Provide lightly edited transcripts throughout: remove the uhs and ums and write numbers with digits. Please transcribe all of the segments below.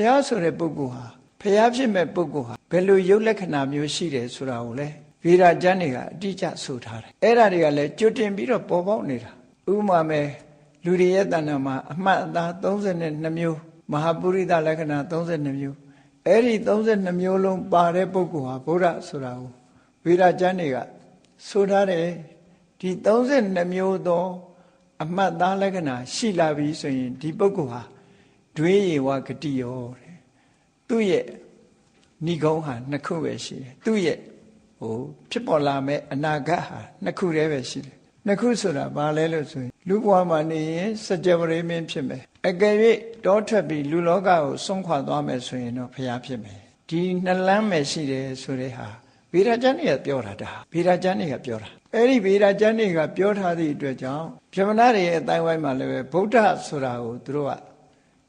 ရားဆိုတဲ့ပုဂ္ဂိုလ်ဟာဘုရားဖြစ်မဲ့ပုဂ္ဂိုလ်ဟာဘယ်လိုရုပ်လက္ခဏာမျိုးရှိတယ်ဆိုတာကိုလေဗေဒကျမ်းတွေကအတိအကျဆိုထားတယ်အဲ့ဒါတွေကလည်းကြွတင်ပြီးတော့ပေါ်ပေါက်နေတာဥပမာမဲ့လူတွေရဲ့တဏ္ဍာမှာအမှတ်အသား32မျိုးမဟာပုရိသလက္ခဏာ32မျိုးအဲ့ဒီ32မျိုးလုံးပါတဲ့ပုဂ္ဂိုလ်ဟာဗုဒ္ဓဆိုတာကိုဗေဒကျမ်းတွေကဆိုထားတယ်ဒီ32မျိုးသောအမှတ်သားလက္ခဏာရှိလာပြီဆိုရင်ဒီပုဂ္ဂိုလ်ဟာဒွေယေဝဂတိယောတဲ့သူ့ရဲ့ဏိဂုံးဟာနှစ်ခုပဲရှိတယ်သူ့ရဲ့ဖြစ်ပေါ်လာမဲ့အနာဂတ်ဟာနှစ်ခုတည်းပဲရှိတယ်နှစ်ခုဆိုတာဘာလဲလို့ဆိုရင်လူဘဝမှာနေရင်စကြဝဠာမင်းဖြစ်မယ်အကယ်၍တောထွက်ပြီးလူလောကကိုဆုံးခွာသွားမယ်ဆိုရင်တော့ဘုရားဖြစ်မယ်ဒီနှစ်လမ်းပဲရှိတယ်ဆိုတဲ့ဟာဗေဒကျမ်းတွေကပြောတာဒါဗေဒကျမ်းတွေကပြောတာအဲ့ဒီဗေဒကျမ်းတွေကပြောထားသည့်အတွက်ကြောင့်ဗြဟ္မဏတွေရဲ့အတိုင်းဝိုင်းမှာလည်းပဲဗုဒ္ဓဆိုတာကိုသူတို့က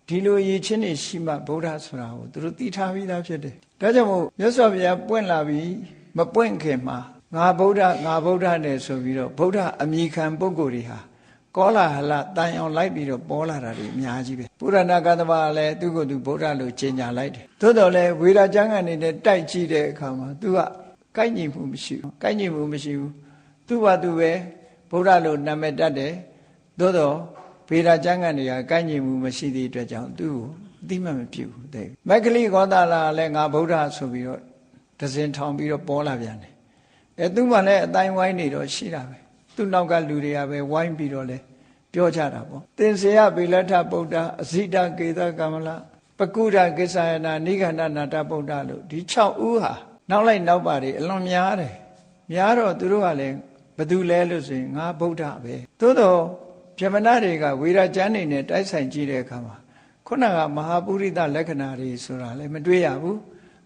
ဒီလိုရည်ချင်းနေရှိမှဗုဒ္ဓဆိုတာကိုသူတို့သိထားပြီးသားဖြစ်တယ်ဒါကြောင့်မို့မြတ်စွာဘုရားပွင့်လာပြီးမပွင့်ခင်မှာငါဗုဒ္ဓနဲ့ဆိုပြီးတော့ဗုဒ္ဓအမိခံပုဂ္ဂိုလ်တွေဟာကောလာဟလတန်အောင်လိုက်ပြီးတော့ပေါ်လာတာတွေအများကြီးပဲပုရဏကသမလည်းသူကိုယ်သူဗုဒ္ဓလို့ကြေညာလိုက်တယ်သို့တော်လည်းဝေဒကျမ်းကနေနဲ့တိုက်ကြည့်တဲ့အခါမှာသူကကိုက်ညီမှုမရှိဘူးကိုက်ညီမှုမရှိဘူးသူ့ဘာသူပဲဗုဒ္ဓလို့နာမည်တတ်တယ်သို့တော်ဗေဒကျမ်းကနေကကိုက်ညီမှုမရှိသည့်အတွက်ကြောင့်သူ့ကိုအသိမှမပြုဘူးတဲ့မက္ခလိကောသလလည်းငါဗုဒ္ဓဆိုပြီးတော့ဒဇင်ထောင်ပြီးတော့ပေါ်လာပြန်တယ်သူ့မှာလည်းအတိုင်းဝိုင်းနေတော့ရှိတာပဲသူ့နောက်ကလူတွေကပဲဝိုင်းပြီးတော့လဲပြောကြတာပေါ့သင်္ဆေယဗေလထဗုဒ္ဓအဇိတကေသကမလပကုဒကိစ္ဆယနာနိဂန္ဓနာတဗုဒ္ဓလို့ဒီ6ဦးဟာနောက်လိုက်နောက်ပါတွေအလွန်များတယ်များတော့သူတို့ကလည်းဘသူလဲလို့ဆိုရင်ငါဗုဒ္ဓပဲသို့တော့ဗြဟ္မဏတွေကဝေဒကျမ်းတွေနဲ့တိုက်ဆိုင်ကြည့်တဲ့အခါမှာခုနကမဟာပုရိသလက္ခဏာတွေဆိုတာလည်းမတွေ့ရဘူး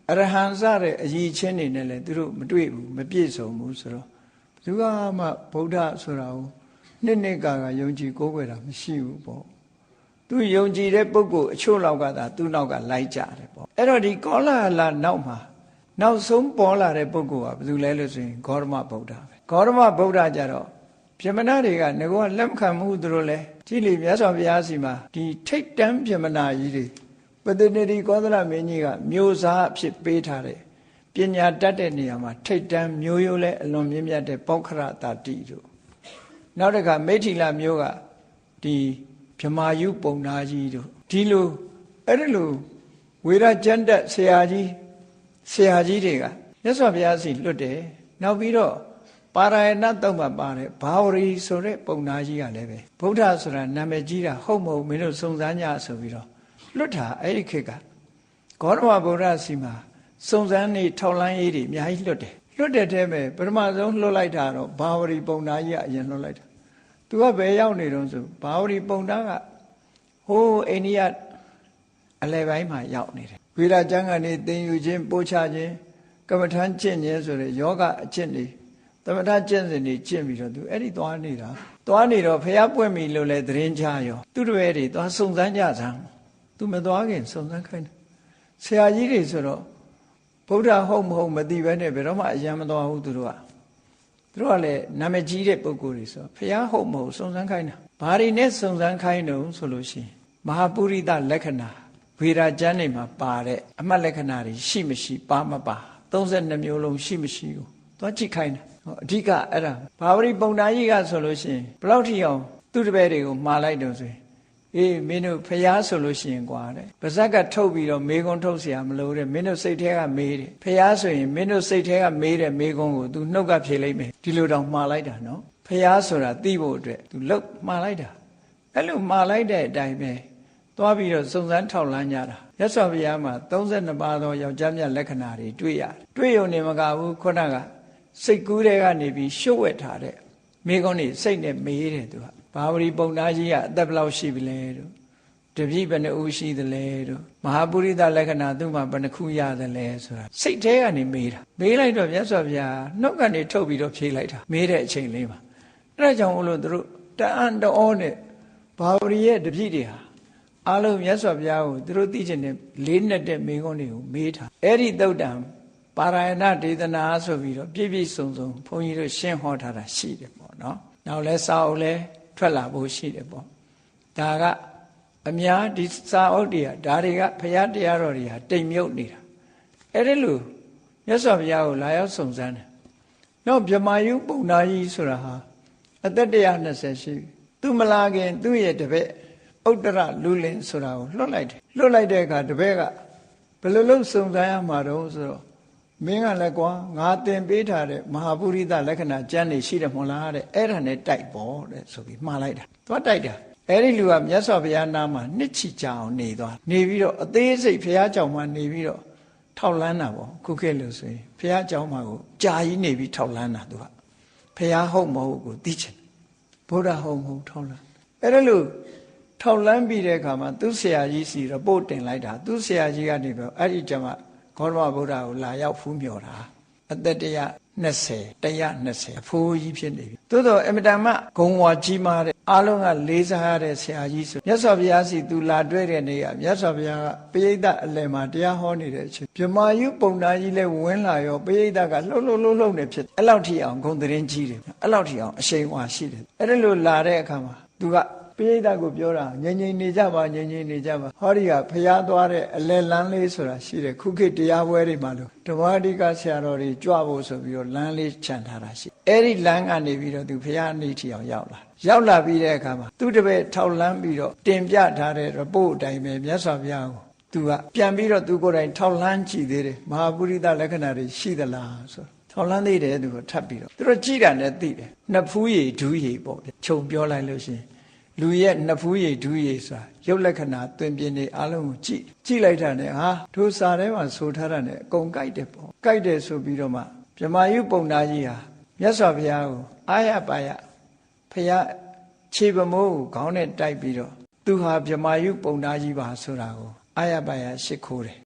အရဟံစတဲ့အရည်ချင်းတွေနဲ့လည်းသူတို့မတွေ့ဘူးမပြည့်စုံဘူးဆိုတော့ဘယ်သူကမှဗုဒ္ဓဆိုတာကိုနှစ်ကယုံကြည်ကိုးကွယ်တာမရှိဘူးပေါ့သူယုံကြည်တဲ့ပုဂ္ဂိုလ်အချို့လောက်ကသာသူ့နောက်ကလိုက်ကြတယ်ပေါ့အဲ့တော့ဒီကောလာဟလနောက်မှာနောက်ဆုံးပေါ်လာတဲ့ပုဂ္ဂိုလ်ကဘယ်သူလဲလို့ဆိုရင်ဂေါတမဗုဒ္ဓပဲဂေါတမဗုဒ္ဓကြတော့ဗြဟ္မဏတွေကငကောလက်မခံမှုသူတို့လဲကြည်လီမြတ်စွာဘုရားစီမှာဒီထိတ်တန်းဗြဟ္မဏကြီးတွေပတ္တနိတိကောသလမင်းကြီးကမျိုးစားအဖြစ်ပေးထားတဲ့ပညာတတ်တဲ့နေရာမှာထိတ်တန်းမျိုးရိုးလဲအလွန်မြင့်မြတ်တဲ့ပောက္ခရတာတိတို့နောက်တစ်ခါမိထီလာမျိုးကဒီဗြဟ္မာယုပုံနာကြီးတို့ဒီလိုအဲ့ဒီလိုဝေဒကျမ်းတက်ဆရာကြီးတွေကမြတ်စွာဘုရားစီလွတ်တယ်နောက်ပြီးတော့ပါရယဏတုံးမှာပါတယ်ဘာဝရီဆိုတဲ့ပုံနာကြီးကလည်းပဲဗုဒ္ဓဆိုတာနာမည်ကြီးတာဟုတ်မဟုတ်မင်းတို့စုံစမ်းကြဆိုပြီးတော့လွတ်တာအဲ့ဒီခေတ်ကဂေါတမဗုဒ္ဓစီမှာစုံစမ်းနေထောက်လန်းရေးတွေအများကြီးလွတ်တဲ့ထဲမှာပထမဆုံးလွတ်လိုက်တာတော့ဘာဝရီပုံနာကြီးကအရင်လွတ်လိုက်တာသူကဘယ်ရောက်နေတော့ဆိုဘာဝရီပုံနာကဟိုးအိန္ဒိယအလယ်ပိုင်းမှာရောက်နေတယ်ဝိရကျမ်းကနေသင်ယူခြင်းပို့ချခြင်းကမ္မထမ်းကျင့်ခြင်းဆိုတဲ့ယောဂအကျင့်တွေသမထကျင့်စဉ်တွေကျင့်ပြီးတော့သူအဲ့ဒီသွားနေတော့ဖះပွင့်ပြီလို့လဲသတင်းချရောသူတို့ရဲ့တွေသွားစုံစမ်းကြစမ်းသူမသွားခင်စုံစမ်းခိုင်းတယ်ဆရာကြီးတွေဆိုတော့ဗုဒ္ဓဟုတ်မဟုတ်မသိဘဲနဲ့ဘယ်တော့မှအယံမသွားဘူးသူတို့ကလည်းနာမည်ကြီးတဲ့ပုဂ္ဂိုလ်တွေဆိုဖះဟုတ်မဟုတ်စုံစမ်းခိုင်းတာဘာတွေနဲ့စုံစမ်းခိုင်းတော့ဆိုလို့ရှိရင်မဟာပုရိသလက္ခဏာဝေဒကျမ်းတွေမှာပါတဲ့အမှတ်လက္ခဏာတွေရှိမရှိပါမပါ32မျိုးလုံးရှိမရှိကိုသွားကြည့်ခိုင်းတာအဓိကအဲ့ဒါဘာဝရီပုံနာကြီးကဆိုလို့ရှိရင်ဘယ်လောက်ထိအောင်သူ့တပည့်တွေကိုမှားလိုက်တော့ဆိုရင်အေးမင်းတို့ဖျားဆိုလို့ရှိရင်ကွာတဲ့ပါဇက်ကထုတ်ပြီးတော့မေကွန်းထုတ်เสียမလို့တဲ့မင်းတို့စိတ်ထဲကမေးတယ်ဖျားဆိုရင်မင်းတို့စိတ်ထဲကမေးတဲ့မေကွန်းကို तू နှုတ်ကဖြေလိုက်မယ်ဒီလိုတောင်မှားလိုက်တာနော်ဖျားဆိုတာသိဖို့အတွက် तू လှုပ်မှားလိုက်တာအဲ့လိုမှားလိုက်တဲ့အတိုင်းပဲသွားပြီးတော့စုံစမ်းထောက်လန်းကြတာရသော်ဘုရားမှာ32ပါးသောယောက်ျားမြတ်လက္ခဏာတွေတွေ့ရတယ်တွေ့ရုံနဲ့မကဘူးခုနကစိတ်ကူးတဲ့ကနေပြီးရှုပ်ဝက်ထားတဲ့မိကုန်းနေစိတ်နဲ့မေးတယ်သူကဘာဝရီပုံနာကြီးကအသက်ဘယ်လောက်ရှိပြီလဲတို့တပည့်ဘယ်နှဦးရှိသလဲတို့မဟာပုရိသလက္ခဏာသူ့မှာဘယ်နှခုရသလဲဆိုတာစိတ်ထဲကနေမေးတာမေးလိုက်တော့မြတ်စွာဘုရားနှုတ်ကနေထုတ်ပြီးတော့ဖြေလိုက်တာမေးတဲ့အချိန်လေးမှာအဲ့ဒါကြောင့်လို့သူတို့တအံ့တော်နဲ့ဘာဝရီရဲ့တပည့်တွေဟာအားလုံးမြတ်စွာဘုရားကိုသူတို့သိချင်တဲ့လေးနဲ့တဲ့မိကုန်းတွေကိုမေးတာအဲ့ဒီသုတ်တံပါရယဏဒေသနာဆိုပြီးတော့ပြည့်ပြည့်စုံစုံဘုန်းကြီးတို့ရှင်းဟောထားတာရှိတယ်ပေါ့နော်နောက်လဲစာအုပ်လဲထွက်လာဖို့ရှိတယ်ပေါ့ဒါက အများဒီစာအုပ်တွေကဒါတွေကဘုရားတရားတော်တွေဟာတိမ်မြုပ်နေတာအဲ့ဒီလိုမြတ်စွာဘုရားကိုလာရောက်စုံစမ်းတယ်နောက်ဗြဟ္မာယုပုံနာကြီးဆိုတာဟာအသက်120ရှိသူမလာခင်သူ့ရဲ့တပည့်ဥတ္တရလူလင်ဆိုတာကိုလွတ်လိုက်တယ်လွတ်လိုက်တဲ့အခါတပည့်ကဘယ်လိုလုပ်စုံစမ်းရမှာတော့ဆိုတော့မင်းကလည်းကွာငါသင်ပေးထားတဲ့မဟာပုရိသလက္ခဏာကျမ်းနေရှိတယ်မဟုတ်လားတဲ့အဲ့ဒါနဲ့တိုက်ပေါ့တဲ့ဆိုပြီးမှားလိုက်တာသွားတိုက်တာအဲ့ဒီလူကမြတ်စွာဘုရားနာမှာနှစ်ချီကြအောင်နေသွားနေပြီးတော့အသေးစိတ်ဘုရားကြောင့်မှနေပြီးတော့ထောက်လန်းတာပေါ့ခုခေတ်လို့ဆိုရင်ဘုရားကြောင့်မှကိုကြာကြီးနေပြီးထောက်လန်းတာသူကဘုရားဟုတ်မဟုတ်ကိုသိချင်ဘုရားဟုတ်မဟုတ်ထောက်လန်းအဲ့ဒါလို့ထောက်လန်းပြီးတဲ့အခါမှာသူ့ဆရာကြီးစီရပို့တင်လိုက်တာသူ့ဆရာကြီးကနေပြီးအဲ့ဒီကျမှဂေါတမဗုဒ္ဓကိုလာရောက်ဖူးမြော်တာအသက်120အဖိုးကြီးဖြစ်နေပြီသို့တော့အမတန်မှဂုဏ်ဝါကြီးမားတဲ့အားလုံးကလေးစားရတဲ့ဆရာကြီးဆိုမြတ်စွာဘုရားစီသူလာတွေ့တဲ့နေ့ကမြတ်စွာဘုရားကပရိသတ်အလယ်မှာတရားဟောနေတဲ့အချိန်ဗြဟ္မာယုပုံနာကြီးလည်းဝင်လာရောပရိသတ်ကလှုပ်နေဖြစ်အဲ့လောက်ထိအောင်ဂုဏ်သတင်းကြီးတယ်အဲ့လောက်ထိအောင်အရှိန်ဝါရှိတယ်အဲ့ဒါလို့လာတဲ့အခါမှာသူကပိဋကကိုပြောတာငြိမ်ငြိမ်နေကြပါငြိမ်ငြိမ်နေကြပါဟောဒီကဖျားသွားတဲ့အလဲလန်းလေးဆိုတာရှိတယ်ခုခေတ်တရားပွဲတွေမှာလို့ဓမ္မအဓိကဆရာတော်တွေကြွဖို့ဆိုပြီးတော့လမ်းလေးခြံထားတာရှိအဲ့ဒီလမ်းကနေပြီးတော့သူဖျားနေထီအောင်ရောက်လာပြီးတဲ့အခါမှာသူတပည့်ထောက်လန်းပြီးတော့တင်ပြထားတဲ့ report အတိုင်းပဲမြတ်စွာဘုရားကိုသူကပြန်ပြီးတော့သူကိုယ်တိုင်ထောက်လန်းကြည့်သေးတယ်မဟာပုရိသလက္ခဏာတွေရှိသလားဆိုထောက်လန်းသေးတယ်သူကထပ်ပြီးတော့သူတို့ကြည့်တာနဲ့သိတယ်နှစ်ဖူးရည်ဒူးရည်ပေါ့ခြုံပြောလိုက်လို့ရှိရင်လူရဲ့နှစ်ဖူးရည်ဒူးရည်ဆိုတာရုပ်လက္ခဏာသွင်ပြင်နေအလုံးကိုကြည့်လိုက်တာနဲ့ဟာတို့စာထဲမှာဆိုထားတာနဲ့အကုန်ကြိုက်တယ်ပေါ့ကြိုက်တယ်ဆိုပြီးတော့မှဗြဟ္မာယုပုံနာကြီးဟာမြတ်စွာဘုရားကိုအာရပါယဘုရားခြေပမိုးကိုခေါင်းနဲ့တိုက်ပြီးတော့သူဟာဗြဟ္မာယုပုံနာကြီးပါဆိုတာကိုအာရပါယရှ िख ိုးတယ်